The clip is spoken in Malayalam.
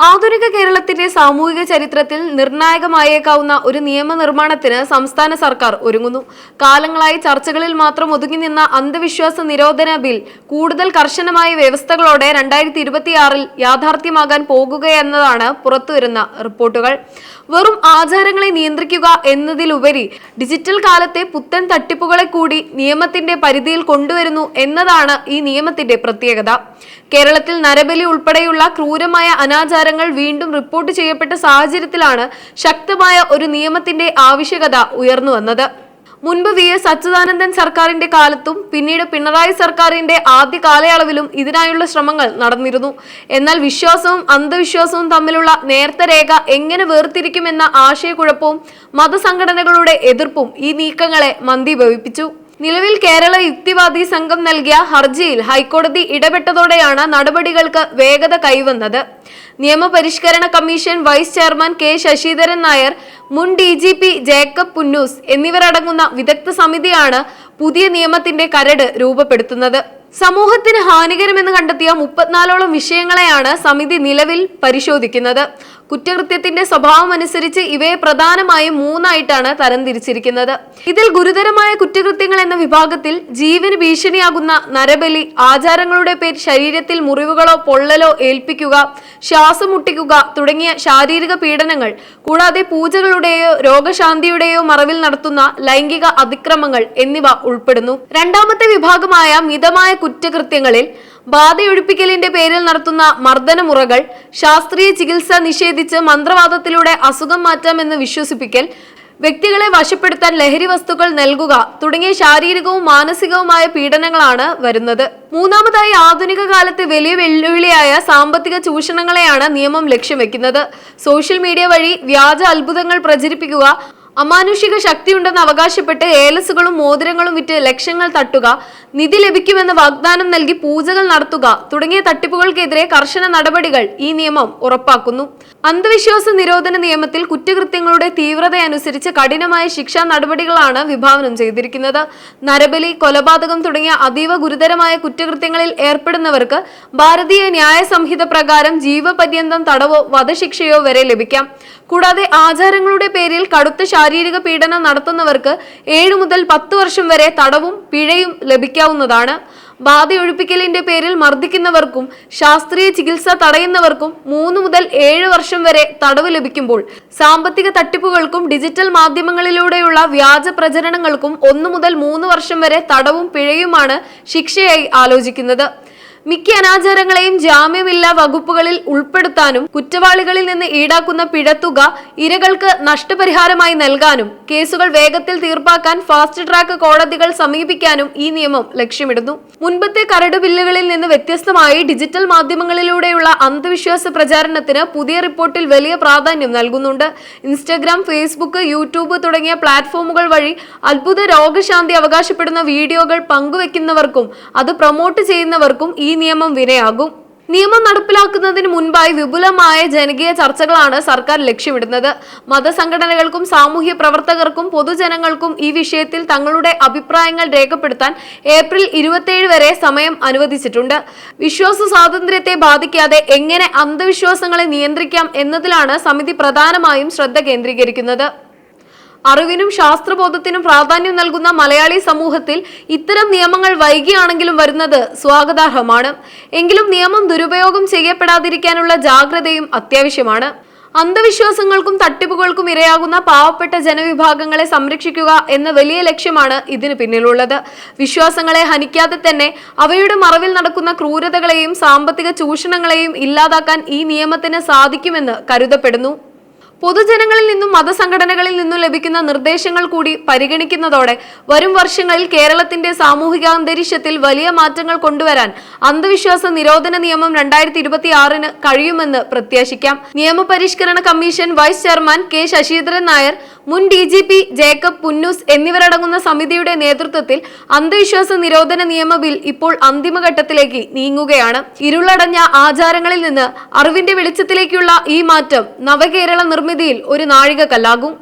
ആധുനിക കേരളത്തിന്റെ സാമൂഹിക ചരിത്രത്തിൽ നിർണായകമായേക്കാവുന്ന ഒരു നിയമനിർമ്മാണത്തിന് സംസ്ഥാന സർക്കാർ ഒരുങ്ങുന്നു. കാലങ്ങളായി ചർച്ചകളിൽ മാത്രം ഒതുങ്ങി നിന്ന അന്ധവിശ്വാസ നിരോധന ബിൽ കൂടുതൽ കർശനമായ വ്യവസ്ഥകളോടെ 2026 യാഥാർത്ഥ്യമാകാൻ പോകുകയെന്നതാണ് പുറത്തുവരുന്ന റിപ്പോർട്ടുകൾ. വെറും ആചാരങ്ങളെ നിയന്ത്രിക്കുക എന്നതിലുപരി ഡിജിറ്റൽ കാലത്തെ പുത്തൻ തട്ടിപ്പുകളെ കൂടി നിയമത്തിന്റെ പരിധിയിൽ കൊണ്ടുവരുന്നു എന്നതാണ് ഈ നിയമത്തിന്റെ പ്രത്യേകത. കേരളത്തിൽ നരബലി ഉൾപ്പെടെയുള്ള ക്രൂരമായ അനാചാരങ്ങൾ വീണ്ടും റിപ്പോർട്ട് ചെയ്യപ്പെട്ട സാഹചര്യത്തിലാണ് ശക്തമായ ഒരു നിയമത്തിന്റെ ആവശ്യകത ഉയർന്നു വന്നത്. മുൻപ് VS അച്യുതാനന്ദൻ സർക്കാരിന്റെ കാലത്തും പിന്നീട് പിണറായി സർക്കാരിന്റെ ആദ്യ കാലയളവിലും ഇതിനായുള്ള ശ്രമങ്ങൾ നടന്നിരുന്നു. എന്നാൽ വിശ്വാസവും അന്ധവിശ്വാസവും തമ്മിലുള്ള നേർത്ത രേഖ എങ്ങനെ വേർതിരിക്കുമെന്ന ആശയക്കുഴപ്പവും മതസംഘടനകളുടെ എതിർപ്പും ഈ നീക്കങ്ങളെ മന്ദീഭവിപ്പിച്ചു. നിലവിൽ കേരള യുക്തിവാദി സംഘം നൽകിയ ഹർജിയിൽ ഹൈക്കോടതി ഇടപെട്ടതോടെയാണ് നടപടികൾക്ക് വേഗത കൈവന്നത്. നിയമപരിഷ്കരണ commission vice chairman K Sasidharan Nair, മുൻ DGP ജേക്കബ് പുന്നൂസ് എന്നിവരടങ്ങുന്ന വിദഗ്ധ സമിതിയാണ് പുതിയ നിയമത്തിന്റെ കരട് രൂപപ്പെടുത്തുന്നത്. സമൂഹത്തിന് ഹാനികരമെന്ന് കണ്ടെത്തിയ 34ഓളം വിഷയങ്ങളെയാണ് സമിതി നിലവിൽ പരിശോധിക്കുന്നത്. കുറ്റകൃത്യത്തിന്റെ സ്വഭാവമനുസരിച്ച് ഇവയെ പ്രധാനമായും 3 ആയിട്ടാണ് തരംതിരിച്ചിരിക്കുന്നത്. ഇതിൽ ഗുരുതരമായ കുറ്റകൃത്യങ്ങൾ എന്ന വിഭാഗത്തിൽ ജീവന് ഭീഷണിയാകുന്ന നരബലി, ആചാരങ്ങളുടെ പേരിൽ ശരീരത്തിൽ മുറിവുകളോ പൊള്ളലോ ഏൽപ്പിക്കുക, ശ്വാസം മുട്ടിക്കുക തുടങ്ങിയ ശാരീരിക പീഡനങ്ങൾ, കൂടാതെ പൂജകളുടെയോ രോഗശാന്തിയുടെയോ മറവിൽ നടത്തുന്ന ലൈംഗിക അതിക്രമങ്ങൾ എന്നിവ ഉൾപ്പെടുന്നു. രണ്ടാമത്തെ വിഭാഗമായ മിതമായ കുറ്റകൃത്യങ്ങളിൽ ബാധയൊഴിപ്പിക്കലിന്റെ പേരിൽ നടത്തുന്ന മർദ്ദനമുറകൾ, ശാസ്ത്രീയ ചികിത്സ നിഷേധിച്ച് മന്ത്രവാദത്തിലൂടെ അസുഖം മാറ്റാമെന്ന് വിശ്വസിപ്പിക്കൽ, വ്യക്തികളെ വശപ്പെടുത്താൻ ലഹരി വസ്തുക്കൾ നൽകുക തുടങ്ങിയ ശാരീരികവും മാനസികവുമായ പീഡനങ്ങളാണ് വരുന്നത്. മൂന്നാമതായി ആധുനിക കാലത്ത് വലിയ വെല്ലുവിളിയായ സാമ്പത്തിക ചൂഷണങ്ങളെയാണ് നിയമം ലക്ഷ്യം വെക്കുന്നത്. സോഷ്യൽ മീഡിയ വഴി വ്യാജ അത്ഭുതങ്ങൾ പ്രചരിപ്പിക്കുക, അമാനുഷിക ശക്തിയുണ്ടെന്ന് അവകാശപ്പെട്ട് ഏലസുകളും മോതിരങ്ങളും വിറ്റ് ലക്ഷങ്ങൾ തട്ടുക, നിധി ലഭിക്കുമെന്ന് വാഗ്ദാനം നൽകി പൂജകൾ നടത്തുക തുടങ്ങിയ തട്ടിപ്പുകൾക്കെതിരെ കർശന നടപടികൾ ഈ നിയമം ഉറപ്പാക്കുന്നു. അന്ധവിശ്വാസ നിരോധന നിയമത്തിൽ കുറ്റകൃത്യങ്ങളുടെ തീവ്രതയനുസരിച്ച് കഠിനമായ ശിക്ഷാ നടപടികളാണ് വിഭാവനം ചെയ്തിരിക്കുന്നത്. നരബലി, കൊലപാതകം തുടങ്ങിയ അതീവ ഗുരുതരമായ കുറ്റകൃത്യങ്ങളിൽ ഏർപ്പെടുന്നവർക്ക് ഭാരതീയ ന്യായ സംഹിത പ്രകാരം ജീവപര്യന്തം തടവോ വധശിക്ഷയോ വരെ ലഭിക്കാം. കൂടാതെ ആചാരങ്ങളുടെ പേരിൽ കടുത്ത ശാരീരിക പീഡനം നടത്തുന്നവർക്ക് 7 മുതൽ 10 വർഷം വരെ തടവും പിഴയും ലഭിക്കാവുന്നതാണ്. ബാധയൊഴിപ്പിക്കലിന്റെ പേരിൽ മർദ്ദിക്കുന്നവർക്കും ശാസ്ത്രീയ ചികിത്സ തടയുന്നവർക്കും 3 മുതൽ 7 വർഷം വരെ തടവ് ലഭിക്കുമ്പോൾ, സാമ്പത്തിക തട്ടിപ്പുകൾക്കും ഡിജിറ്റൽ മാധ്യമങ്ങളിലൂടെയുള്ള വ്യാജ പ്രചരണങ്ങൾക്കും 1 മുതൽ 3 വർഷം വരെ തടവും പിഴയുമാണ് ശിക്ഷയായി ആലോചിക്കുന്നത്. മിക്ക അനാചാരങ്ങളെയും ജാമ്യമില്ലാ വകുപ്പുകളിൽ ഉൾപ്പെടുത്താനും കുറ്റവാളികളിൽ നിന്ന് ഈടാക്കുന്ന പിഴത്തുക ഇരകൾക്ക് നഷ്ടപരിഹാരമായി നൽകാനും കേസുകൾ വേഗത്തിൽ തീർപ്പാക്കാൻ ഫാസ്റ്റ് ട്രാക്ക് കോടതികൾ സമീപിക്കാനും ഈ നിയമം ലക്ഷ്യമിടുന്നു. മുൻപത്തെ കരട് ബില്ലുകളിൽ നിന്ന് വ്യത്യസ്തമായി ഡിജിറ്റൽ മാധ്യമങ്ങളിലൂടെയുള്ള അന്ധവിശ്വാസ പ്രചാരണത്തിന് പുതിയ റിപ്പോർട്ടിൽ വലിയ പ്രാധാന്യം നൽകുന്നുണ്ട്. ഇൻസ്റ്റഗ്രാം, ഫേസ്ബുക്ക്, യൂട്യൂബ് തുടങ്ങിയ പ്ലാറ്റ്ഫോമുകൾ വഴി അത്ഭുത രോഗശാന്തി അവകാശപ്പെടുന്ന വീഡിയോകൾ പങ്കുവെക്കുന്നവർക്കും അത് പ്രൊമോട്ട് ചെയ്യുന്നവർക്കും ഈ നിയമം വിനയാകും. നിയമം നടപ്പിലാക്കുന്നതിന് മുൻപായി വിപുലമായ ജനകീയ ചർച്ചകളാണ് സർക്കാർ ലക്ഷ്യമിടുന്നത്. മതസംഘടനകൾക്കും സാമൂഹ്യ പ്രവർത്തകർക്കും പൊതുജനങ്ങൾക്കും ഈ വിഷയത്തിൽ തങ്ങളുടെ അഭിപ്രായങ്ങൾ രേഖപ്പെടുത്താൻ ഏപ്രിൽ 27 വരെ സമയം അനുവദിച്ചിട്ടുണ്ട്. വിശ്വാസ സ്വാതന്ത്ര്യത്തെ ബാധിക്കാതെ എങ്ങനെ അന്ധവിശ്വാസങ്ങളെ നിയന്ത്രിക്കാം എന്നതിലാണ് സമിതി പ്രധാനമായും ശ്രദ്ധ കേന്ദ്രീകരിക്കുന്നത്. അറിവിനും ശാസ്ത്രബോധത്തിനും പ്രാധാന്യം നൽകുന്ന മലയാളി സമൂഹത്തിൽ ഇത്തരം നിയമങ്ങൾ വൈകിയാണെങ്കിലും വരുന്നത് സ്വാഗതാർഹമാണ്. എങ്കിലും നിയമം ദുരുപയോഗം ചെയ്യപ്പെടാതിരിക്കാനുള്ള ജാഗ്രതയും അത്യാവശ്യമാണ്. അന്ധവിശ്വാസങ്ങൾക്കും തട്ടിപ്പുകൾക്കും ഇരയാകുന്ന പാവപ്പെട്ട ജനവിഭാഗങ്ങളെ സംരക്ഷിക്കുക എന്ന വലിയ ലക്ഷ്യമാണ് ഇതിന് പിന്നിലുള്ളത്. വിശ്വാസങ്ങളെ ഹനിക്കാതെ തന്നെ അവയുടെ മറവിൽ നടക്കുന്ന ക്രൂരതകളെയും സാമ്പത്തിക ചൂഷണങ്ങളെയും ഇല്ലാതാക്കാൻ ഈ നിയമത്തിന് സാധിക്കുമെന്ന് കരുതപ്പെടുന്നു. പൊതുജനങ്ങളിൽ നിന്നും മതസംഘടനകളിൽ നിന്നും ലഭിക്കുന്ന നിർദ്ദേശങ്ങൾ കൂടി പരിഗണിക്കുന്നതോടെ വരും വർഷങ്ങളിൽ കേരളത്തിന്റെ സാമൂഹിക അന്തരീക്ഷത്തിൽ വലിയ മാറ്റങ്ങൾ കൊണ്ടുവരാൻ അന്ധവിശ്വാസ നിരോധന നിയമം 2026 കഴിയുമെന്ന് പ്രത്യാശിക്കാം. നിയമപരിഷ്കരണ commission vice chairman K Sasidharan Nair, മുൻ DGP ജേക്കബ് പുന്നൂസ് എന്നിവരടങ്ങുന്ന സമിതിയുടെ നേതൃത്വത്തിൽ അന്ധവിശ്വാസ നിരോധന നിയമ ബിൽ ഇപ്പോൾ അന്തിമഘട്ടത്തിലേക്ക് നീങ്ങുകയാണ്. ഇരുളടഞ്ഞ ആചാരങ്ങളിൽ നിന്ന് അറിവിന്റെ വെളിച്ചത്തിലേക്കുള്ള ഈ മാറ്റം നവകേരള നിർമ്മിതിയിൽ ഒരു നാഴികക്കല്ലാകും.